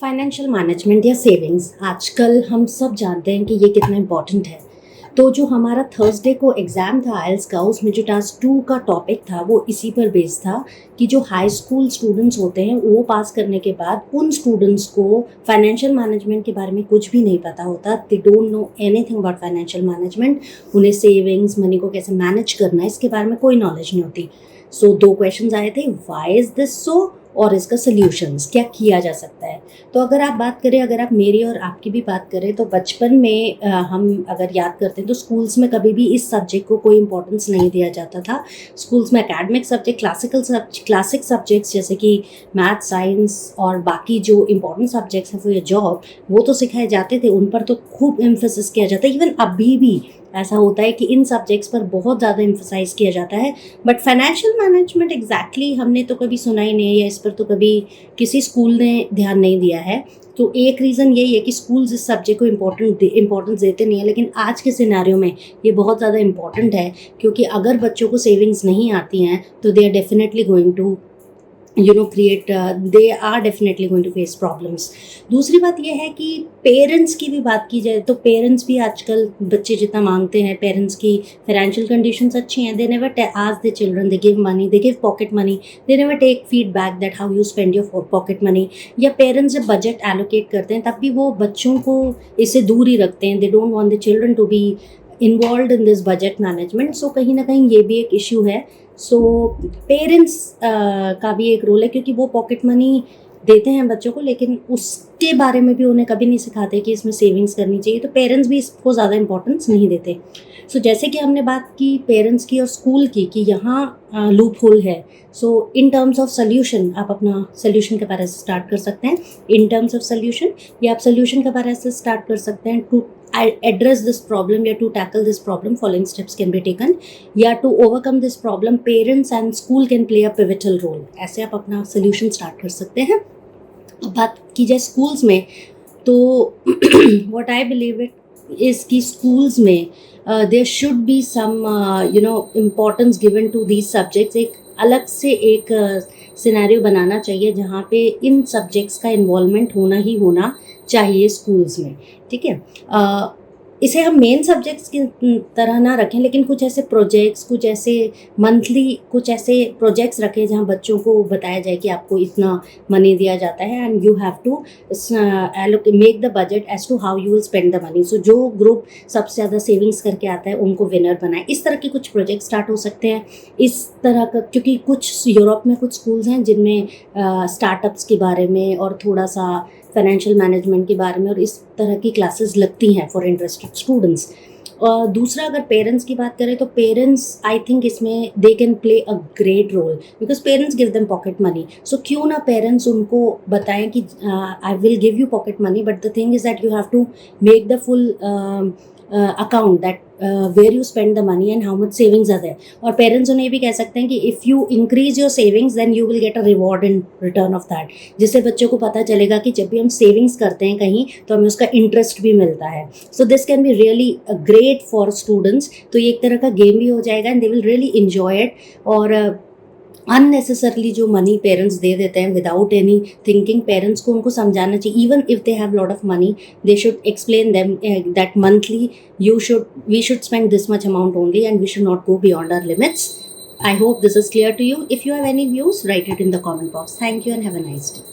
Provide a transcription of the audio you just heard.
Financial management या savings आजकल हम सब जानते हैं कि ये कितना इम्पोर्टेंट है। तो जो हमारा थर्सडे को एग्ज़ाम था आइल्स का, उसमें जो टास्क 2 का टॉपिक था वो इसी पर बेस्ड था कि जो हाई स्कूल स्टूडेंट्स होते हैं वो पास करने के बाद उन स्टूडेंट्स को फाइनेंशियल मैनेजमेंट के बारे में कुछ भी नहीं पता होता। They don't know anything about financial management. उन्हें सेविंग्स मनी को कैसे मैनेज करना है इसके बारे में कोई नॉलेज नहीं होती। सो 2 क्वेश्चंस आए थे, व्हाई इज़ दिस सो और इसका सल्यूशंस क्या किया जा सकता है। तो अगर आप बात करें, अगर आप मेरी और आपकी भी बात करें, तो बचपन में हम अगर याद करते हैं तो स्कूल्स में कभी भी इस सब्जेक्ट को कोई इंपॉर्टेंस नहीं दिया जाता था। स्कूल्स में एकेडमिक सब्जेक्ट, क्लासिक सब्जेक्ट्स जैसे कि मैथ, साइंस और बाकी जो इंपॉर्टेंट सब्जेक्ट्स हैं वो या जॉब, वो तो सिखाए जाते थे, उन पर तो खूब एम्फेसिस किया जाता है। इवन अभी भी ऐसा होता है कि इन सब्जेक्ट्स पर बहुत ज़्यादा एम्फसाइज किया जाता है। बट फाइनेंशियल मैनेजमेंट एग्जैक्टली हमने तो कभी सुना ही नहीं है, या इस पर तो कभी किसी स्कूल ने ध्यान नहीं दिया है। तो एक रीज़न यही है कि स्कूल्स इस सब्जेक्ट को इम्पोर्टेंस देते नहीं है। लेकिन आज के सिनेरियो में ये बहुत ज़्यादा इम्पॉर्टेंट है, क्योंकि अगर बच्चों को सेविंग्स नहीं आती हैं तो they are definitely going to they are definitely going to face problems. दूसरी बात यह है कि पेरेंट्स की भी बात की जाए तो पेरेंट्स भी आजकल बच्चे जितना मांगते हैं, पेरेंट्स की फाइनेंशियल कंडीशंस अच्छी हैं, they never ask the children, they give money, they give pocket money, they never take feedback that how you spend your pocket money. या पेरेंट्स जब बजट एलोकेट करते हैं तब भी वो बच्चों को इससे दूर ही रखते हैं। They don't want the children to be involve in this budget management. So कहीं ना कहीं ये भी एक इशू है। सो पेरेंट्स का भी एक रोल है, क्योंकि वो पॉकेट मनी देते हैं बच्चों को, लेकिन उसके बारे में भी उन्हें कभी नहीं सिखाते कि इसमें सेविंग्स करनी चाहिए। तो पेरेंट्स भी इसको ज़्यादा इंपॉर्टेंस नहीं देते। सो जैसे कि हमने बात की पेरेंट्स की और स्कूल की कि यहाँ लूप होल है। सो इन टर्म्स ऑफ सोल्यूशन आप अपना सोल्यूशन के बारे से स्टार्ट कर सकते हैं। इन टर्म्स ऑफ सोल्यूशन, या आप सोल्यूशन के बारे से स्टार्ट कर सकते हैं। टू address this problem या to tackle this problem, following steps can be taken. या to overcome this problem, parents and school can play a pivotal role. ऐसे आप अपना solution start कर सकते हैं। अब बात की जाए schools में, तो what I believe it is कि schools में there should be some importance given to these subjects. एक अलग से एक सिनेरियो बनाना चाहिए जहाँ पे इन सब्जेक्ट्स का इन्वॉल्वमेंट होना ही होना चाहिए स्कूल्स में। ठीक है, इसे हम मेन सब्जेक्ट्स की तरह ना रखें, लेकिन कुछ ऐसे प्रोजेक्ट्स, कुछ ऐसे मंथली कुछ ऐसे प्रोजेक्ट्स रखें जहाँ बच्चों को बताया जाए कि आपको इतना मनी दिया जाता है and you have to make the budget as to how you will spend the money. So जो ग्रुप सबसे ज़्यादा सेविंग्स करके आता है उनको विनर बनाए। इस तरह के कुछ प्रोजेक्ट स्टार्ट हो सकते हैं इस तरह का, क्योंकि कुछ यूरोप में कुछ स्कूल्स हैं जिनमें स्टार्टअप्स के बारे में और थोड़ा सा फाइनेंशियल मैनेजमेंट के बारे में और इस तरह की क्लासेस लगती हैं फॉर इंटरेस्टेड स्टूडेंट्स। और दूसरा, अगर पेरेंट्स की बात करें तो पेरेंट्स आई थिंक इसमें they can play a great role, because parents give them pocket money. So क्यों ना पेरेंट्स उनको बताएं कि I will give you pocket money, but the thing is that you have to make the full account that where you spend the money and how much savings are there. और parents उन्हें भी कह सकते हैं कि if you increase your savings then you will get a reward in return of that, जिससे बच्चों को पता चलेगा कि जब भी हम सेविंग्स करते हैं कहीं तो हमें उसका इंटरेस्ट भी मिलता है। So this can be really great for students. तो ये एक तरह का गेम भी हो जाएगा and they will really enjoy it. और अननेसेसरली जो मनी पेरेंट्स दे देते हैं विदाउट एनी थिंकिंग, पेरेंट्स को उनको समझाना चाहिए। Even if they have lot of money, they should explain them that monthly we should spend this much amount only and we should not go beyond our limits. I hope this is clear to you. If you have any views, write it in the comment box. Thank you and have a nice day.